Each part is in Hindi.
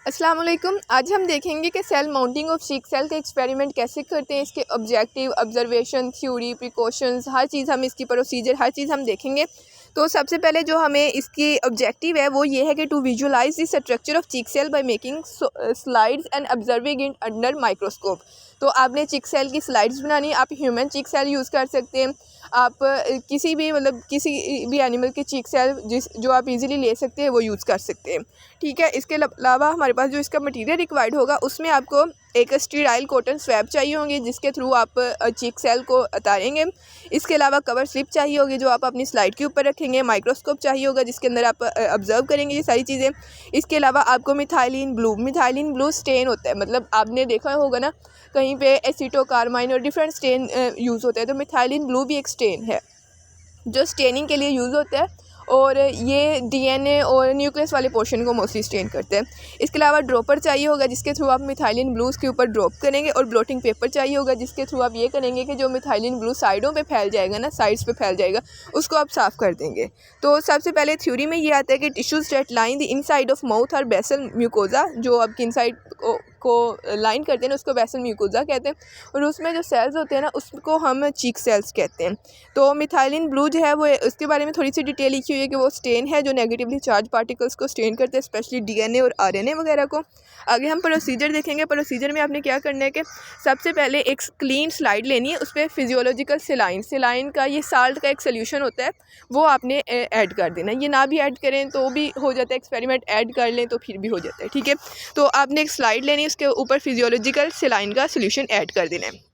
अस्सलाम वालेकुम। आज हम देखेंगे कि cell mounting of cheek cell का एक्सपेरिमेंट कैसे करते हैं, इसके ऑब्जेक्टिव, ऑब्जर्वेशन, थ्योरी, प्रिकॉशंस, हर चीज़ हम इसकी प्रोसीजर हर चीज़ हम देखेंगे। तो सबसे पहले जो हमें इसकी ऑब्जेक्टिव है वो ये है कि to visualise the structure of cheek cell by making slides and observing it under microscope. तो आपने चीक सेल की स्लाइड्स बनानी है। आप ह्यूमन चीक सेल यूज़ कर सकते हैं, आप किसी भी किसी भी एनिमल के चीक सेल जो आप इजीली ले सकते हैं वो यूज़ कर सकते हैं। ठीक है, इसके अलावा हमारे पास जो इसका मटेरियल रिक्वायर्ड होगा उसमें आपको एक स्टीराइल कॉटन स्वैब चाहिए होंगे जिसके थ्रू आप चीक सेल को उतारेंगे। इसके अलावा कवर स्लिप चाहिए होगी जो आप अपनी स्लाइड के ऊपर रखेंगे। माइक्रोस्कोप चाहिए होगा जिसके अंदर आप ऑब्जर्व करेंगे ये सारी चीज़ें। इसके अलावा आपको मिथाइलिन ब्लू स्टेन होता है, मतलब आपने देखा होगा ना कहीं पे एसीटोकार्माइन और डिफरेंट स्टेन यूज़ होते हैं। तो मिथाइलिन ब्लू भी एक स्टेन है जो स्टेनिंग के लिए यूज़ होता है और ये डीएनए और न्यूक्लियस वाले पोर्शन को मोस्टली स्टेन करते हैं। इसके अलावा ड्रॉपर चाहिए होगा जिसके थ्रू आप मिथाइलिन ब्लूज़ के ऊपर ड्रॉप करेंगे, और ब्लोटिंग पेपर चाहिए होगा जिसके थ्रू आप ये करेंगे कि जो मिथाइलिन ब्लू साइडों पे फैल जाएगा ना, साइड्स पे फैल जाएगा, उसको आप साफ़ कर देंगे। तो सबसे पहले थ्योरी में ये आता है कि tissues that line the inside of mouth और बेसल म्यूकोजा, जो आपकी इनसाइड को लाइन करते हैं ना उसको बेसल म्यूकोजा कहते हैं, और उसमें जो सेल्स होते हैं ना उसको हम चीक सेल्स कहते हैं। तो मिथाइलिन ब्लू जो है वो उसके बारे में थोड़ी सी डिटेल लिखी हुई है कि वो स्टेन है जो नेगेटिवली चार्ज पार्टिकल्स को स्टेन करते हैं, स्पेशली डीएनए और आरएनए वगैरह को। आगे हम प्रोसीजर देखेंगे। प्रोसीजर में आपने क्या करना है कि सबसे पहले एक क्लीन स्लाइड लेनी है, उस पर फिजियोलॉजिकल सेलाइन का ये साल्ट का एक सोल्यूशन होता है वो आपने ऐड कर देना है। ये ना भी ऐड करें तो भी हो जाता है, एक्सपेरिमेंट ऐड कर लें तो फिर भी हो जाता है। ठीक है, तो आपने एक स्लाइड लेनी है, उसके ऊपर फिजियोलॉजिकल सेलाइन का सोल्यूशन ऐड कर देना है।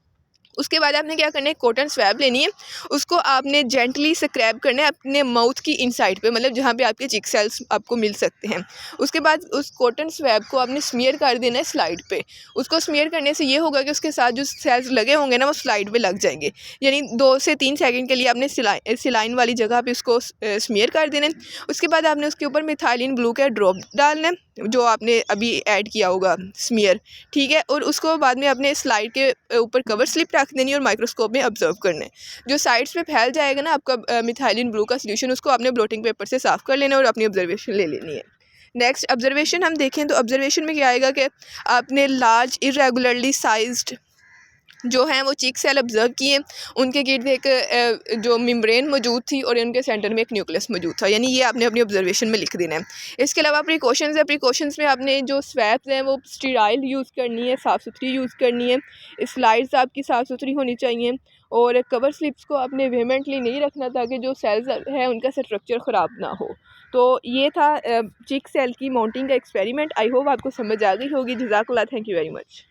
उसके बाद आपने क्या करना है, कॉटन स्वैब लेनी है, उसको आपने जेंटली स्क्रैब करना है अपने माउथ की इनसाइड पे, मतलब जहाँ पे आपके चीक सेल्स आपको मिल सकते हैं। उसके बाद उस कॉटन स्वैब को आपने स्मीयर कर देना है स्लाइड पे। उसको स्मीयर करने से ये होगा कि उसके साथ जो सेल्स लगे होंगे ना वो स्लाइड पे लग जाएंगे, यानी 2 से 3 सेकंड के लिए आपने सिलाइन वाली जगह पे उसको स्मीयर कर देना है। उसके बाद आपने उसके ऊपर मिथाइलिन ब्लू का ड्रॉप डालना है जो आपने अभी ऐड किया होगा स्मीयर। ठीक है, और उसको बाद में अपने स्लाइड के ऊपर कवर स्लिप रख देनी है और माइक्रोस्कोप में ऑब्जर्व करना है। जो साइड्स पे फैल जाएगा ना आपका मिथाइलिन ब्लू का सोल्यूशन, उसको आपने ब्लोटिंग पेपर से साफ़ कर लेना है और अपनी ऑब्जर्वेशन ले लेनी है। नेक्स्ट ऑब्जर्वेशन हम देखें तो ऑब्जर्वेशन में क्या आएगा कि आपने लार्ज इरेगुलरली साइज्ड जो हैं वो चीक सेल ऑब्जर्व किए, उनके गिर्द एक जो मेम्ब्रेन मौजूद थी और उनके सेंटर में एक न्यूक्लियस मौजूद था, यानी ये आपने अपनी ऑब्जर्वेशन में लिख देना है। इसके अलावा प्रिकॉशंस है, प्रिकॉशंस में आपने जो स्वैब्स हैं वो स्टीराइल यूज़ करनी है, साफ़ सुथरी यूज़ करनी है। स्लाइड्स आपकी साफ़ सुथरी होनी चाहिए और कवर स्लिप्स को आपने वेहेमेंटली नहीं रखना ताकि जो सेल्स है उनका स्ट्रक्चर ख़राब ना हो। तो ये था चीक सेल की माउंटिंग का एक्सपेरिमेंट। आई होप आपको समझ आ गई होगी। जज़ाकल्लाह, थैंक यू वेरी मच।